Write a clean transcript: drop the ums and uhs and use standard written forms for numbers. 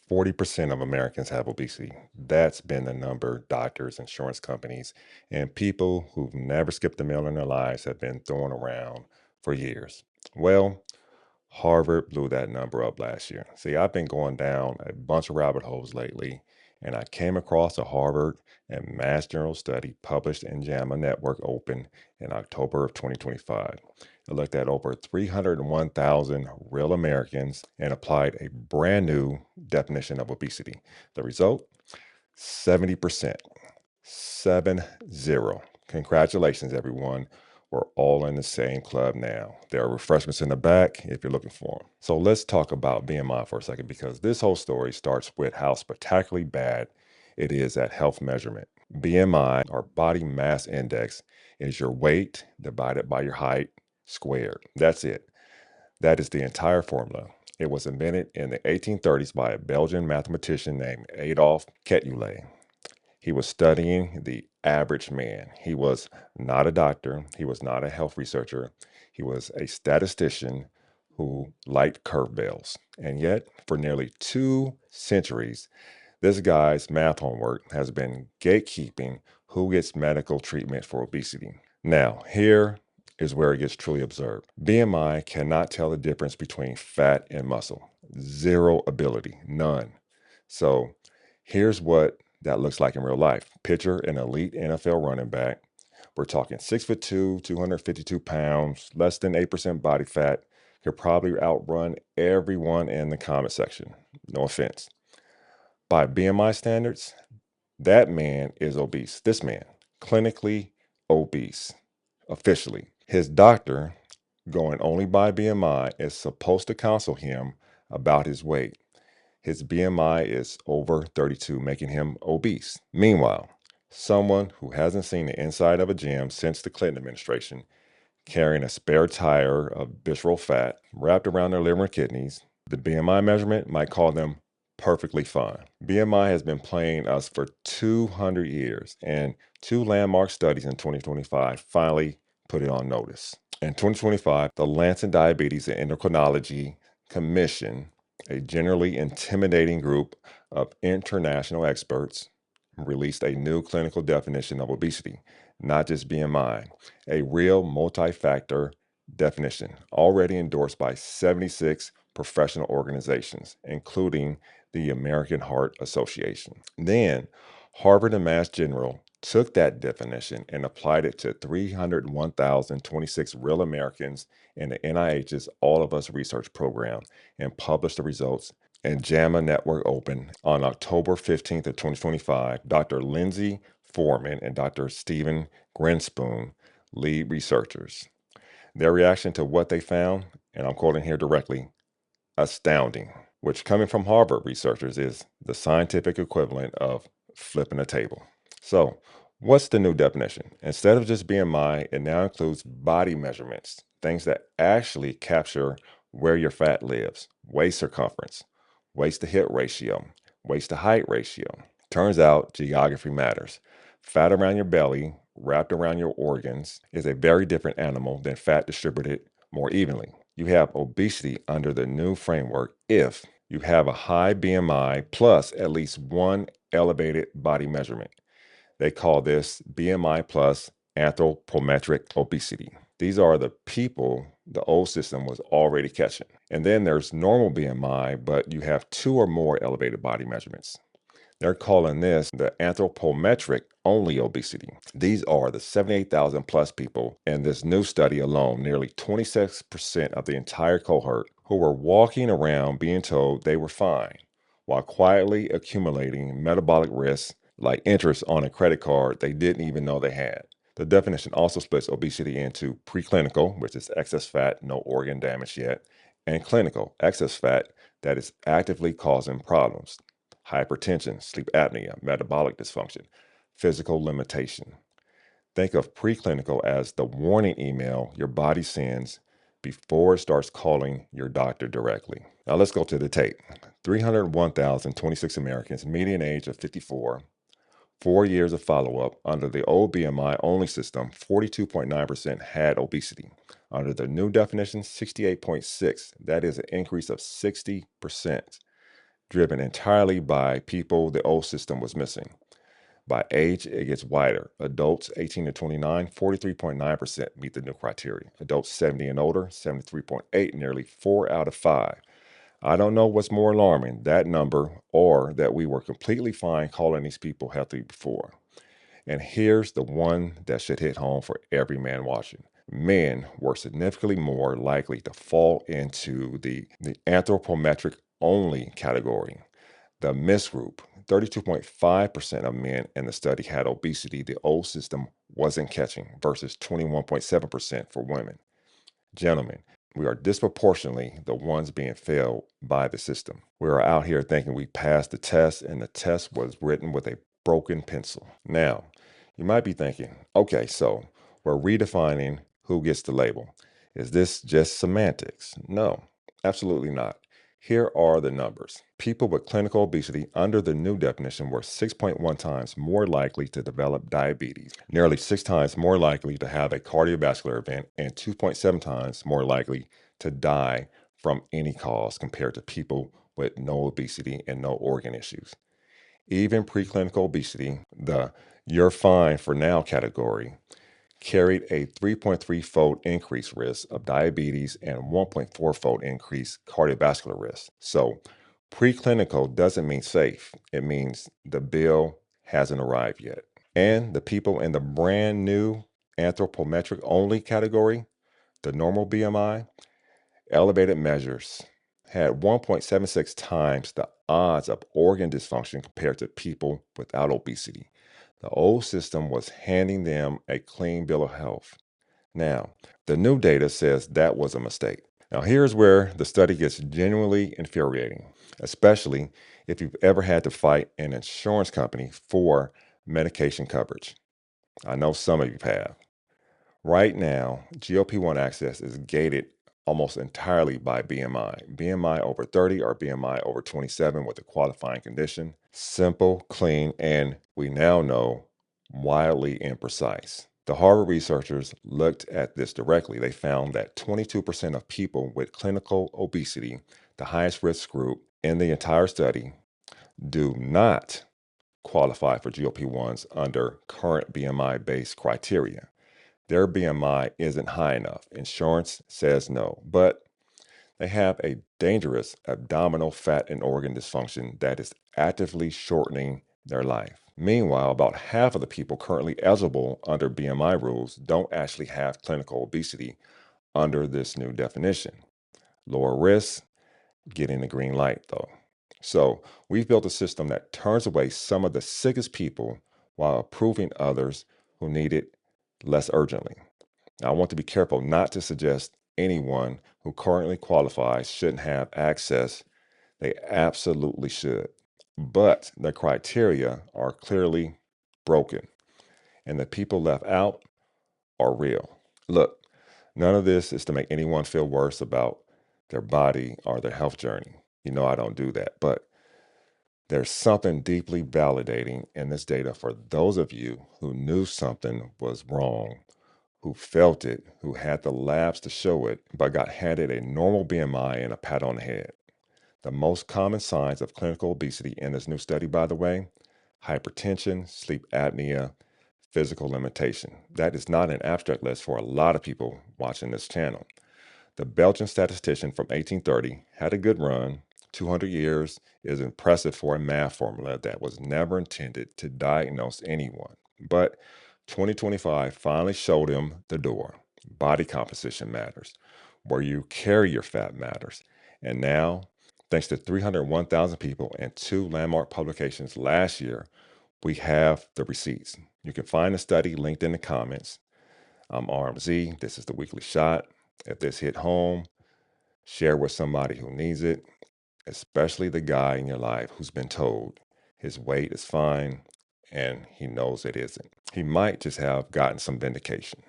40% of Americans have obesity. That's been the number doctors, insurance companies, and people who've never skipped a meal in their lives have been throwing around for years. Well, Harvard blew that number up last year. See, I've been going down a bunch of rabbit holes lately, and I came across a Harvard and Mass General study published in JAMA Network Open in October of 2025. It looked at over 301,000 real Americans and applied a brand new definition of obesity. The result? 70%. 70. Congratulations, everyone. We're all in the same club now. There are refreshments in the back if you're looking for them. So let's talk about BMI for a second, because this whole story starts with how spectacularly bad it is at health measurement. BMI, or body mass index, is your weight divided by your height squared. That's it. That is the entire formula. It was invented in the 1830s by a Belgian mathematician named Adolphe Quetelet. He was studying the average man. He was not a doctor. He was not a health researcher. He was a statistician who liked curveballs. And yet, for nearly 2 centuries, this guy's math homework has been gatekeeping who gets medical treatment for obesity. Now, here is where it gets truly absurd. BMI cannot tell the difference between fat and muscle. Zero ability, none. So here's what that looks like in real life. Picture an elite NFL running back. We're talking 6'2", 252 pounds, less than 8% body fat, could probably outrun everyone in the comment section. No offense. By BMI standards, that man is obese. This man, clinically obese, officially. His doctor, going only by BMI, is supposed to counsel him about his weight. His BMI is over 32, making him obese. Meanwhile, someone who hasn't seen the inside of a gym since the Clinton administration, carrying a spare tire of visceral fat wrapped around their liver and kidneys, the BMI measurement might call them perfectly fine. BMI has been playing us for 200 years, and 2 landmark studies in 2025 finally put it on notice. In 2025, the Lancet Diabetes Endocrinology Commission, a generally intimidating group of international experts, released a new clinical definition of obesity, not just BMI, a real multi-factor definition already endorsed by 76 professional organizations, including the American Heart Association. Then, Harvard and Mass General took that definition and applied it to 301,026 real Americans in the NIH's All of Us research program and published the results in JAMA Network Open on October 15th of 2025. Dr. Lindsay Foreman and Dr. Stephen Grinspoon, lead researchers. Their reaction to what they found, and I'm quoting here directly, astounding, which coming from Harvard researchers is the scientific equivalent of flipping a table. So, what's the new definition? Instead of just BMI, it now includes body measurements, things that actually capture where your fat lives, waist circumference, waist to hip ratio, waist to height ratio. Turns out geography matters. Fat around your belly, wrapped around your organs, is a very different animal than fat distributed more evenly. You have obesity under the new framework if you have a high BMI plus at least one elevated body measurement. They call this BMI plus anthropometric obesity. These are the people the old system was already catching. And then there's normal BMI, but you have 2 or more elevated body measurements. They're calling this the anthropometric only obesity. These are the 78,000 plus people in this new study alone, nearly 26% of the entire cohort, who were walking around being told they were fine, while quietly accumulating metabolic risks like interest on a credit card they didn't even know they had. The definition also splits obesity into preclinical, which is excess fat, no organ damage yet, and clinical, excess fat that is actively causing problems: hypertension, sleep apnea, metabolic dysfunction, physical limitation. Think of preclinical as the warning email your body sends before it starts calling your doctor directly. Now let's go to the tape. 301,026 Americans, median age of 54, 4 years of follow-up. Under the old BMI only system, 42.9% had obesity. Under the new definition, 68.6%. That is an increase of 60%. driven entirely by people the old system was missing. By age, it gets wider. Adults 18 to 29, 43.9% meet the new criteria. Adults 70 and older, 73.8, nearly 4 out of 5. I don't know what's more alarming, that number or that we were completely fine calling these people healthy before. And here's the one that should hit home for every man watching. Men were significantly more likely to fall into the anthropometric only category. The misgroup, 32.5% of men in the study had obesity the old system wasn't catching versus 21.7% for women. Gentlemen, we are disproportionately the ones being failed by the system. We are out here thinking we passed the test and the test was written with a broken pencil. Now, you might be thinking, okay, so we're redefining who gets the label. Is this just semantics? No, absolutely not. Here are the numbers. People with clinical obesity under the new definition were 6.1 times more likely to develop diabetes, nearly 6 times more likely to have a cardiovascular event, and 2.7 times more likely to die from any cause compared to people with no obesity and no organ issues. Even preclinical obesity, the "you're fine for now" category, carried a 3.3-fold increased risk of diabetes and 1.4-fold increased cardiovascular risk. So, preclinical doesn't mean safe. It means the bill hasn't arrived yet. And the people in the brand new anthropometric only category, the normal BMI, elevated measures had 1.76 times the odds of organ dysfunction compared to people without obesity. The old system was handing them a clean bill of health. Now, the new data says that was a mistake. Now, here's where the study gets genuinely infuriating, especially if you've ever had to fight an insurance company for medication coverage. I know some of you have. Right now, GLP-1 access is gated almost entirely by BMI. BMI over 30 or BMI over 27 with a qualifying condition. Simple, clean, and we now know wildly imprecise. The Harvard researchers looked at this directly. They found that 22% of people with clinical obesity, the highest risk group in the entire study, do not qualify for GLP-1s under current BMI-based criteria. Their BMI isn't high enough. Insurance says no, but they have a dangerous abdominal fat and organ dysfunction that is actively shortening their life. Meanwhile, about half of the people currently eligible under BMI rules don't actually have clinical obesity under this new definition. Lower risk, getting the green light though. So we've built a system that turns away some of the sickest people while approving others who need it less urgently. Now, I want to be careful not to suggest anyone who currently qualifies shouldn't have access. They absolutely should. But the criteria are clearly broken, and the people left out are real. Look, none of this is to make anyone feel worse about their body or their health journey. You know, I don't do that. But there's something deeply validating in this data for those of you who knew something was wrong, who felt it, who had the labs to show it, but got handed a normal BMI and a pat on the head. The most common signs of clinical obesity in this new study, by the way, hypertension, sleep apnea, physical limitation. That is not an abstract list for a lot of people watching this channel. The Belgian statistician from 1830 had a good run. 200 years is impressive for a math formula that was never intended to diagnose anyone. But 2025 finally showed him the door. Body composition matters. Where you carry your fat matters. And now, thanks to 301,000 people and 2 landmark publications last year, we have the receipts. You can find the study linked in the comments. I'm RMZ. This is the Weekly Shot. If this hit home, share with somebody who needs it, especially the guy in your life who's been told his weight is fine and he knows it isn't. He might just have gotten some vindication.